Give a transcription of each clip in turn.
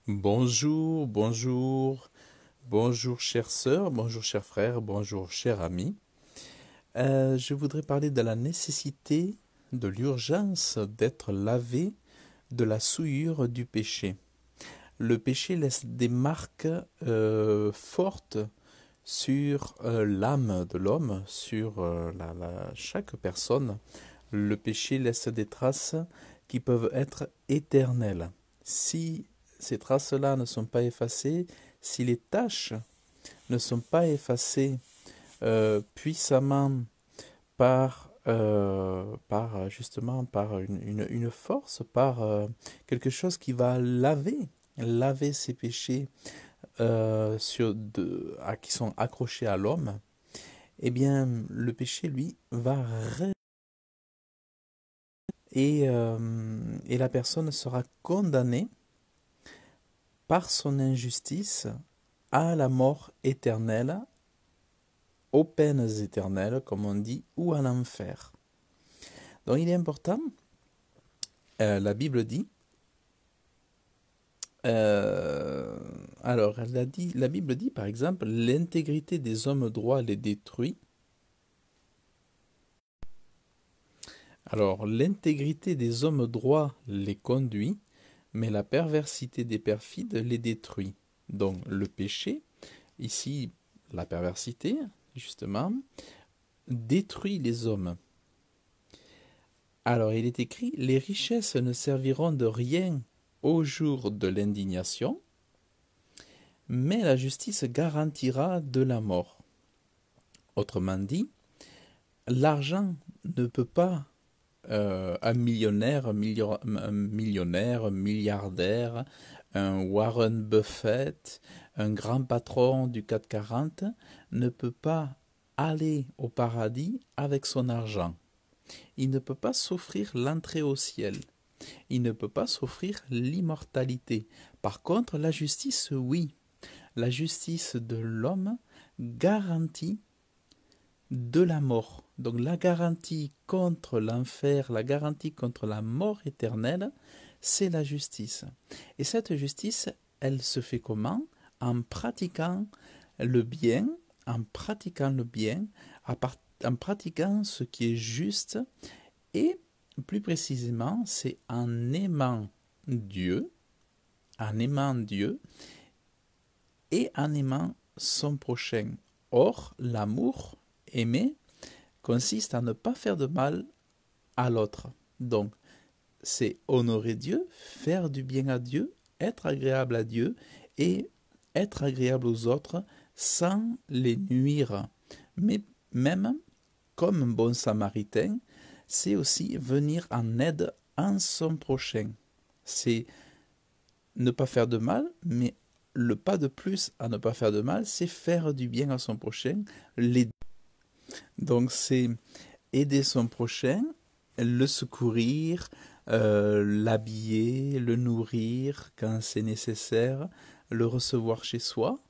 Bonjour, bonjour, bonjour chère sœur, bonjour cher frère, bonjour cher ami. Je voudrais parler de la nécessité, de l'urgence d'être lavé de la souillure du péché. Le péché laisse des marques fortes sur l'âme de l'homme, sur chaque personne. Le péché laisse des traces qui peuvent être éternelles. Si ces traces-là ne sont pas effacées, si les taches ne sont pas effacées puissamment par une force, par quelque chose qui va laver ces péchés qui sont accrochés à l'homme, eh bien le péché, lui, va et la personne sera condamnée par son injustice à la mort éternelle, aux peines éternelles, comme on dit, ou à l'enfer. Donc il est important, la Bible dit, la Bible dit par exemple, l'intégrité des hommes droits les détruit. Alors l'intégrité des hommes droits les conduit, mais la perversité des perfides les détruit. Donc le péché, ici la perversité, justement, détruit les hommes. Alors il est écrit, les richesses ne serviront de rien au jour de l'indignation, mais la justice garantira de la mort. Autrement dit, l'argent ne peut pas un millionnaire, milliardaire, un Warren Buffett, un grand patron du CAC 40 ne peut pas aller au paradis avec son argent. Il ne peut pas s'offrir l'entrée au ciel. Il ne peut pas s'offrir l'immortalité. Par contre, la justice, oui. La justice de l'homme garantit de la mort. Donc la garantie contre l'enfer, la garantie contre la mort éternelle, c'est la justice. Et cette justice, elle se fait comment? En pratiquant le bien, en pratiquant le bien, en pratiquant ce qui est juste, et plus précisément, c'est en aimant Dieu et en aimant son prochain. Or, l'amour aimé consiste à ne pas faire de mal à l'autre. Donc, c'est honorer Dieu, faire du bien à Dieu, être agréable à Dieu et être agréable aux autres sans les nuire. Mais même, comme un bon samaritain, c'est aussi venir en aide à son prochain. C'est ne pas faire de mal, mais le pas de plus à ne pas faire de mal, c'est faire du bien à son prochain, l'aider. Donc c'est aider son prochain, le secourir, l'habiller, le nourrir quand c'est nécessaire, le recevoir chez soi,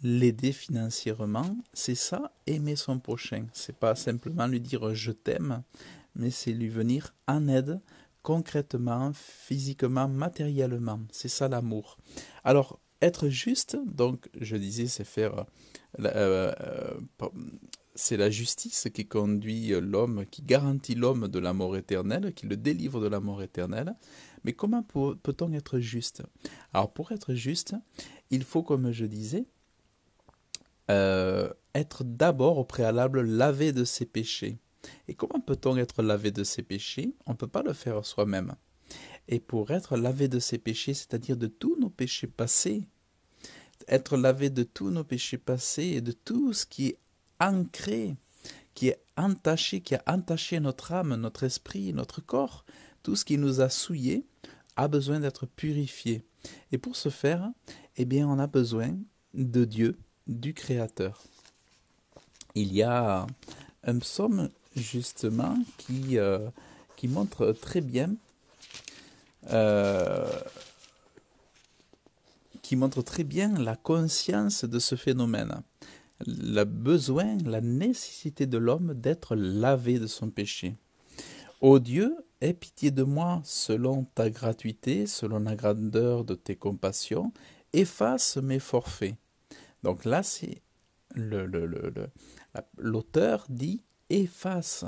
l'aider financièrement. C'est ça, aimer son prochain. C'est pas simplement lui dire je t'aime, mais c'est lui venir en aide concrètement, physiquement, matériellement. C'est ça l'amour. Alors, être juste, donc je disais, c'est faire c'est la justice qui conduit l'homme, qui garantit l'homme de la mort éternelle, qui le délivre de la mort éternelle. Mais comment peut-on être juste? Alors pour être juste, il faut, comme je disais, être d'abord au préalable lavé de ses péchés. Et comment peut-on être lavé de ses péchés? On ne peut pas le faire soi-même. Et pour être lavé de ses péchés, c'est-à-dire de tous nos péchés passés, être lavé de tous nos péchés passés et de tout ce qui est ancré, qui est entaché, qui a entaché notre âme, notre esprit, notre corps, tout ce qui nous a souillés, a besoin d'être purifié. Et pour ce faire, eh bien, on a besoin de Dieu, du Créateur. Il y a un psaume, justement, qui montre très bien euh, la conscience de ce phénomène, le besoin, la nécessité de l'homme d'être lavé de son péché. Ô Dieu, aie pitié de moi selon ta gratuité, selon la grandeur de tes compassions, efface mes forfaits. Donc là, c'est l'auteur dit efface.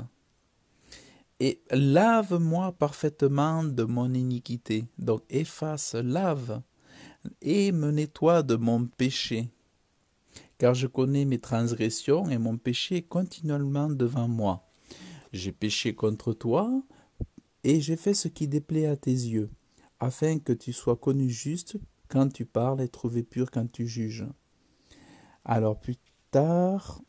Et lave-moi parfaitement de mon iniquité. Donc efface, lave, et me nettoie de mon péché. Car je connais mes transgressions et mon péché est continuellement devant moi. J'ai péché contre toi, et j'ai fait ce qui déplaît à tes yeux, afin que tu sois connu juste quand tu parles et trouvé pur quand tu juges. Alors plus tard,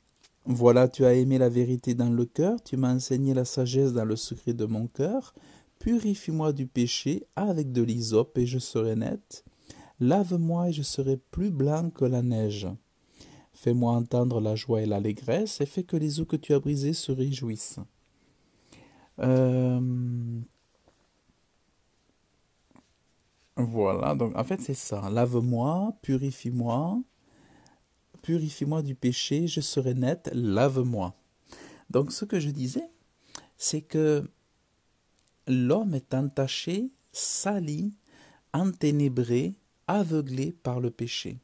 voilà, tu as aimé la vérité dans le cœur, tu m'as enseigné la sagesse dans le secret de mon cœur. Purifie-moi du péché avec de l'hysope et je serai net. Lave-moi et je serai plus blanc que la neige. Fais-moi entendre la joie et l'allégresse et fais que les os que tu as brisés se réjouissent. Voilà, donc en fait c'est ça. Lave-moi, purifie-moi du péché, je serai net, lave-moi. Donc ce que je disais, c'est que l'homme est entaché, sali, enténébré, aveuglé par le péché.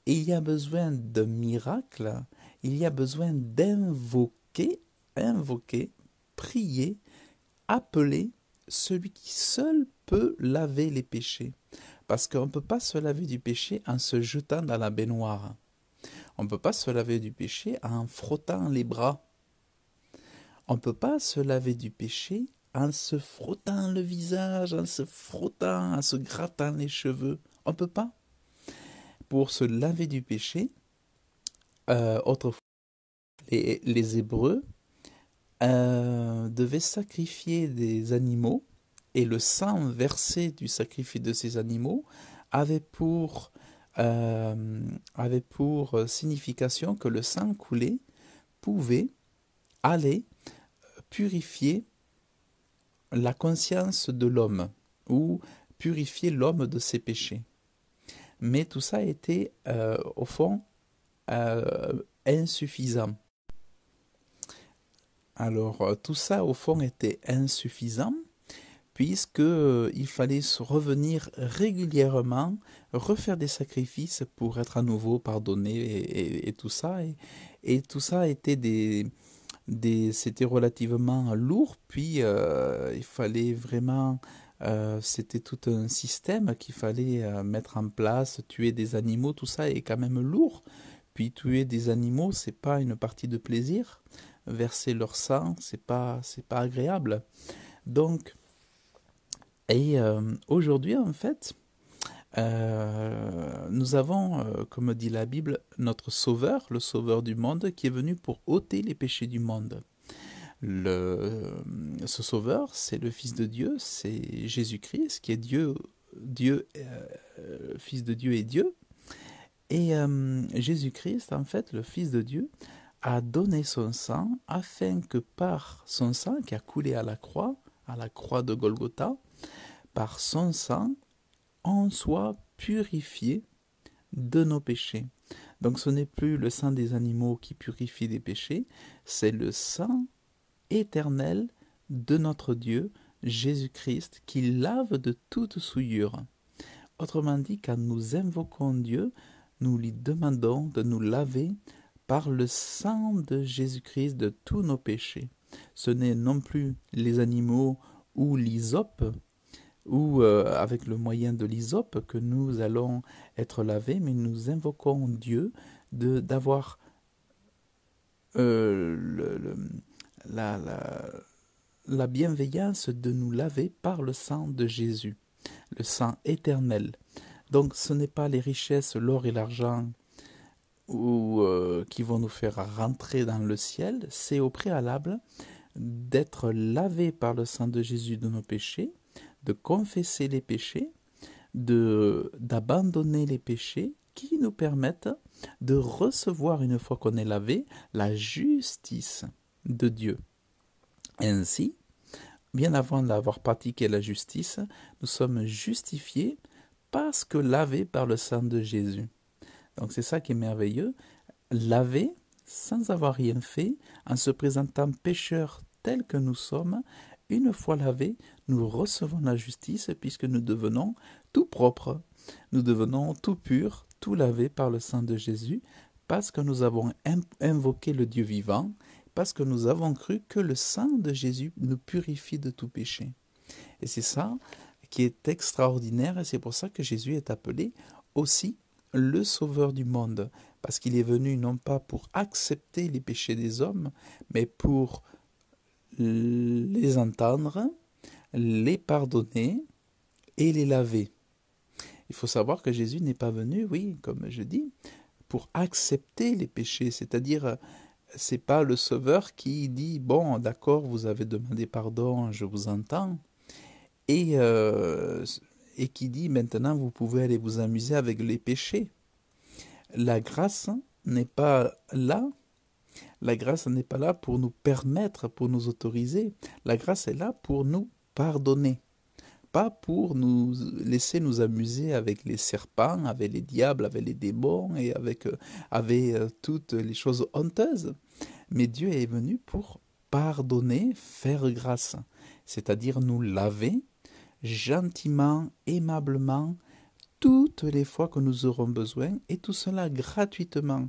Et il y a besoin de miracles, il y a besoin invoquer, prier, appeler celui qui seul peut laver les péchés. Parce qu'on ne peut pas se laver du péché en se jetant dans la baignoire. On ne peut pas se laver du péché en frottant les bras. On ne peut pas se laver du péché en se frottant le visage, en se frottant, en se grattant les cheveux. On ne peut pas. Pour se laver du péché, autrefois, les Hébreux devaient sacrifier des animaux et le sang versé du sacrifice de ces animaux avait pour, signification que le sang coulé pouvait aller purifier la conscience de l'homme ou purifier l'homme de ses péchés. Mais tout ça était au fond insuffisant. Alors tout ça au fond était insuffisant puisque il fallait se revenir régulièrement, refaire des sacrifices pour être à nouveau pardonné et tout ça. Et tout ça était c'était relativement lourd, puis il fallait vraiment, c'était tout un système qu'il fallait mettre en place, tuer des animaux, tout ça est quand même lourd. Puis tuer des animaux, c'est pas une partie de plaisir. Verser leur sang, c'est pas agréable. Donc, et aujourd'hui en fait, nous avons, comme dit la Bible, notre Sauveur, le Sauveur du monde, qui est venu pour ôter les péchés du monde. Ce Sauveur, c'est le Fils de Dieu, c'est Jésus-Christ, qui est Dieu, Fils de Dieu et Dieu. Et Jésus-Christ, en fait, le Fils de Dieu, a donné son sang afin que par son sang qui a coulé à la croix de Golgotha, par son sang, on soit purifié de nos péchés. Donc ce n'est plus le sang des animaux qui purifie des péchés, c'est le sang éternel de notre Dieu, Jésus-Christ, qui lave de toute souillure. Autrement dit, quand nous invoquons Dieu, nous lui demandons de nous laver par le sang de Jésus-Christ de tous nos péchés. Ce n'est non plus les animaux ou l'hysope, ou avec le moyen de l'hysope que nous allons être lavés, mais nous invoquons Dieu d'avoir la, la, la bienveillance de nous laver par le sang de Jésus, le sang éternel. Donc ce n'est pas les richesses, l'or et l'argent qui vont nous faire rentrer dans le ciel, c'est au préalable d'être lavé par le sang de Jésus de nos péchés, de confesser les péchés, d'abandonner les péchés qui nous permettent de recevoir, une fois qu'on est lavé, la justice de Dieu. Ainsi, bien avant d'avoir pratiqué la justice, nous sommes justifiés parce que lavés par le sang de Jésus. Donc c'est ça qui est merveilleux, lavés sans avoir rien fait, en se présentant pécheurs tels que nous sommes, une fois lavés, nous recevons la justice puisque nous devenons tout propres. Nous devenons tout purs, tout lavés par le sang de Jésus, parce que nous avons invoqué le Dieu vivant, parce que nous avons cru que le sang de Jésus nous purifie de tout péché. Et c'est ça qui est extraordinaire, et c'est pour ça que Jésus est appelé aussi le Sauveur du monde, parce qu'il est venu non pas pour accepter les péchés des hommes, mais pour les entendre, les pardonner et les laver. Il faut savoir que Jésus n'est pas venu, oui, comme je dis, pour accepter les péchés, c'est-à-dire c'est pas le Sauveur qui dit bon d'accord vous avez demandé pardon, je vous entends, et, euh, et qui dit maintenant vous pouvez aller vous amuser avec les péchés. La grâce n'est pas là. La grâce n'est pas là pour nous permettre, pour nous autoriser. La grâce est là pour nous pardonner. Pas pour nous laisser nous amuser avec les serpents, avec les diables, avec les démons et avec toutes les choses honteuses. Mais Dieu est venu pour pardonner, faire grâce, c'est-à-dire nous laver gentiment, aimablement, toutes les fois que nous aurons besoin, et tout cela gratuitement.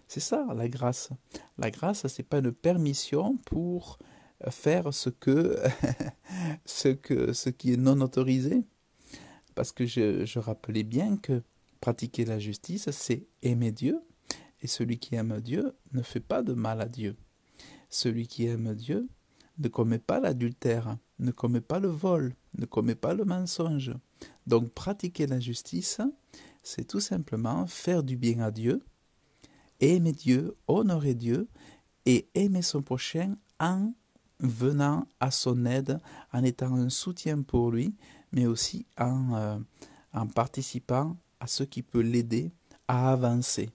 C'est ça la grâce. La grâce, c'est pas une permission pour faire ce qui est non autorisé. Parce que je rappelais bien que pratiquer la justice, c'est aimer Dieu. Et celui qui aime Dieu ne fait pas de mal à Dieu. Celui qui aime Dieu ne commet pas l'adultère, ne commet pas le vol, ne commet pas le mensonge. Donc pratiquer la justice, c'est tout simplement faire du bien à Dieu, aimer Dieu, honorer Dieu et aimer son prochain en venant à son aide, en étant un soutien pour lui, mais aussi en participant à ce qui peut l'aider à avancer.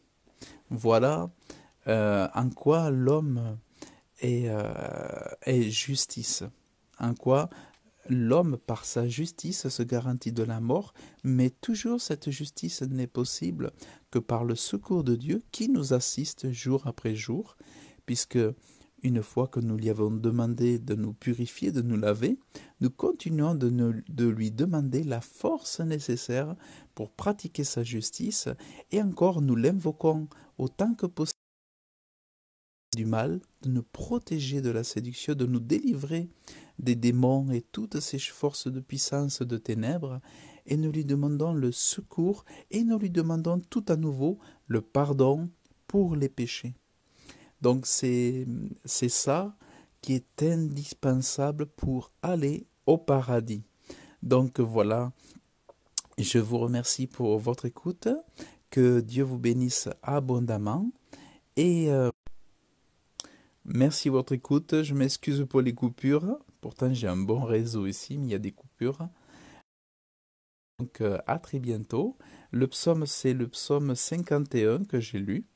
Voilà en quoi l'homme est justice, en quoi l'homme par sa justice se garantit de la mort, mais toujours cette justice n'est possible que par le secours de Dieu qui nous assiste jour après jour, puisque une fois que nous lui avons demandé de nous purifier, de nous laver, nous continuons de lui demander la force nécessaire pour pratiquer sa justice, et encore nous l'invoquons autant que possible du mal, de nous protéger de la séduction, de nous délivrer des démons et toutes ces forces de puissance de ténèbres, et nous lui demandons le secours, et nous lui demandons tout à nouveau le pardon pour les péchés. Donc c'est ça qui est indispensable pour aller au paradis. Donc voilà, je vous remercie pour votre écoute, que Dieu vous bénisse abondamment, et merci de votre écoute. Je m'excuse pour les coupures. Pourtant, j'ai un bon réseau ici, mais il y a des coupures. Donc, à très bientôt. Le psaume, c'est le psaume 51 que j'ai lu.